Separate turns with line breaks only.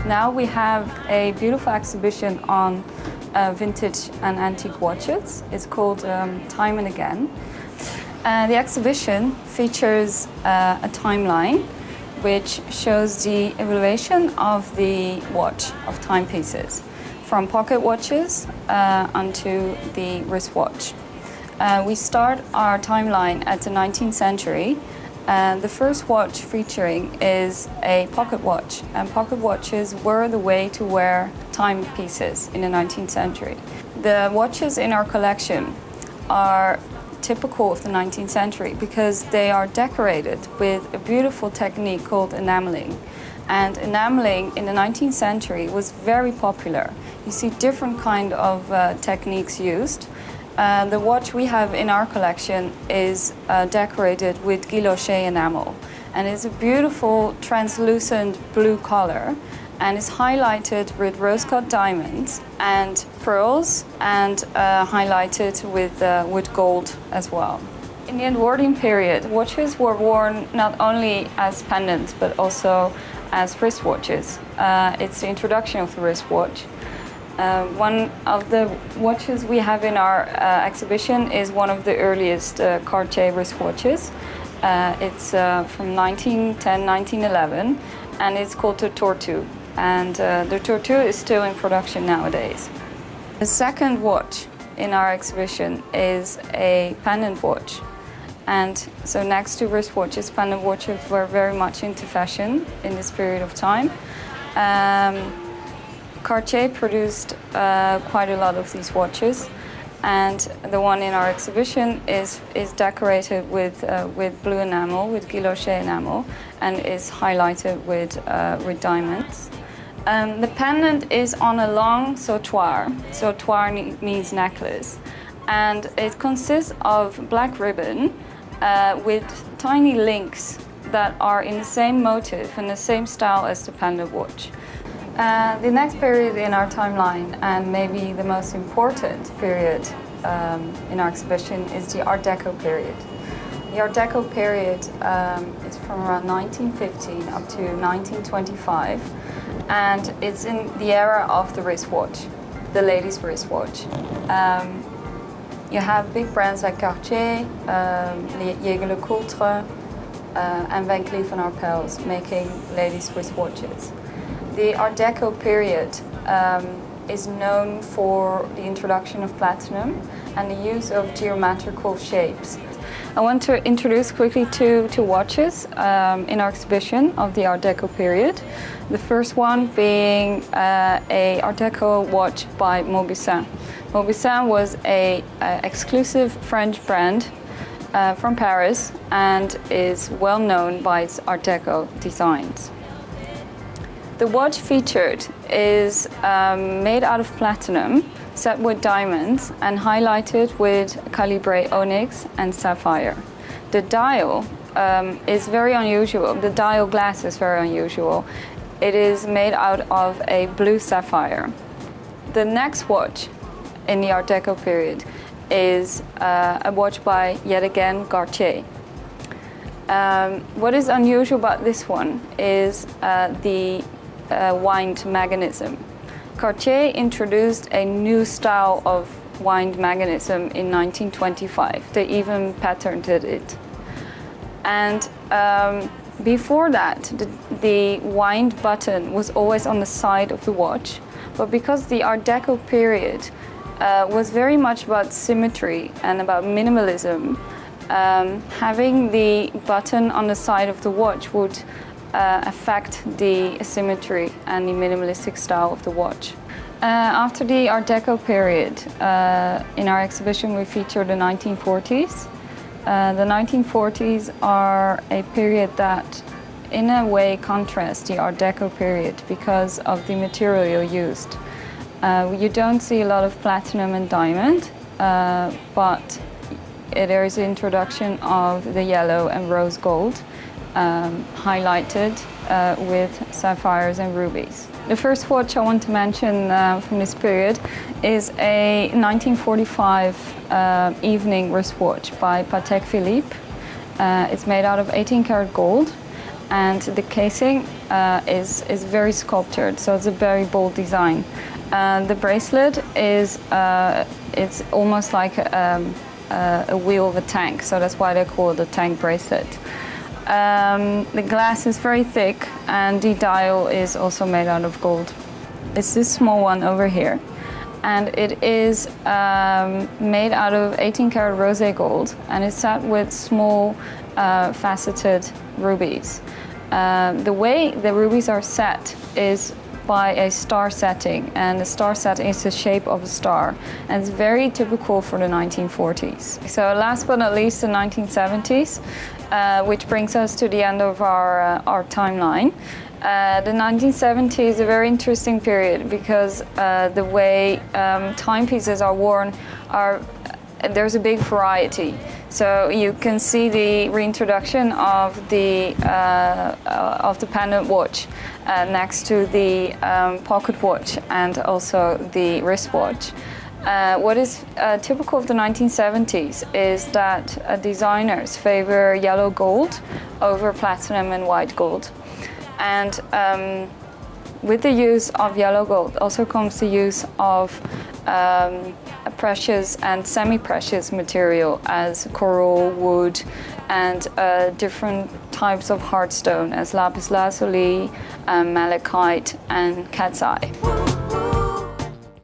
Now we have a beautiful exhibition on vintage and antique watches. It's called Time and Again. The exhibition features a timeline which shows the evolution of the watch, of timepieces, from pocket watches onto the wristwatch. We start our timeline at the 19th century. The first watch featuring is a pocket watch, and pocket watches were the way to wear timepieces in the 19th century. The watches in our collection are typical of the 19th century because they are decorated with a beautiful technique called enameling. And enameling in the 19th century was very popular. You see different kind of techniques used. The watch we have in our collection is decorated with guilloché enamel, and it's a beautiful translucent blue color, and it's highlighted with rose-cut diamonds and pearls, and highlighted with gold as well. In the Edwardian period, watches were worn not only as pendants but also as wristwatches. It's the introduction of the wristwatch. One of the watches we have in our exhibition is one of the earliest Cartier wristwatches. It's from 1910, 1911, and it's called the Tortue. And the Tortue is still in production nowadays. The second watch in our exhibition is a pendant watch. And so next to wristwatches, pendant watches were very much into fashion in this period of time. Cartier produced quite a lot of these watches, and the one in our exhibition is decorated with blue enamel, with guilloché enamel, and is highlighted with diamonds. The pendant is on a long sautoir. Sautoir means necklace, and it consists of black ribbon with tiny links that are in the same motif and the same style as the pendant watch. The next period in our timeline, and maybe the most important period in our exhibition, is the Art Deco period. The Art Deco period is from around 1915 up to 1925, and it's in the era of the wristwatch, the ladies' wristwatch. You have big brands like Cartier, Jaeger-LeCoultre, and Van Cleef & Arpels making ladies' wristwatches. The Art Deco period is known for the introduction of platinum and the use of geometrical shapes. I want to introduce quickly two watches in our exhibition of the Art Deco period. The first one being a Art Deco watch by Maubusin. Maubusin was an exclusive French brand from Paris and is well known by its Art Deco designs. The watch featured is made out of platinum, set with diamonds, and highlighted with calibre onyx and sapphire. The dial is very unusual. The dial glass is very unusual. It is made out of a blue sapphire. The next watch in the Art Deco period is a watch by, yet again, Cartier. What is unusual about this one is the wind mechanism. Cartier introduced a new style of wind mechanism in 1925. They even patented it. And before that, the wind button was always on the side of the watch. But because the Art Deco period was very much about symmetry and about minimalism, having the button on the side of the watch would affect the symmetry and the minimalistic style of the watch. After the Art Deco period, in our exhibition we feature the 1940s. The 1940s are a period that in a way contrasts the Art Deco period because of the material used. You don't see a lot of platinum and diamond, but there is the introduction of the yellow and rose gold, highlighted with sapphires and rubies. The first watch I want to mention from this period is a 1945 evening wristwatch by Patek Philippe. It's made out of 18 karat gold, and the casing is very sculptured, so it's a very bold design. The bracelet is it's almost like a wheel of a tank, so that's why they call it a tank bracelet. The glass is very thick, and the dial is also made out of gold. It's this small one over here, and it is made out of 18-karat rosé gold, and it's set with small faceted rubies. The way the rubies are set is by a star setting, and the star setting is the shape of a star, and it's very typical for the 1940s. So last but not least, the 1970s, which brings us to the end of our timeline. The 1970s is a very interesting period because the way timepieces are worn there's a big variety. So you can see the reintroduction of the pendant watch next to the pocket watch and also the wristwatch. What is typical of the 1970s is that designers favor yellow gold over platinum and white gold. And with the use of yellow gold also comes the use of precious and semi-precious material as coral, wood, and different types of hard stone as lapis lazuli, malachite, and cat's eye.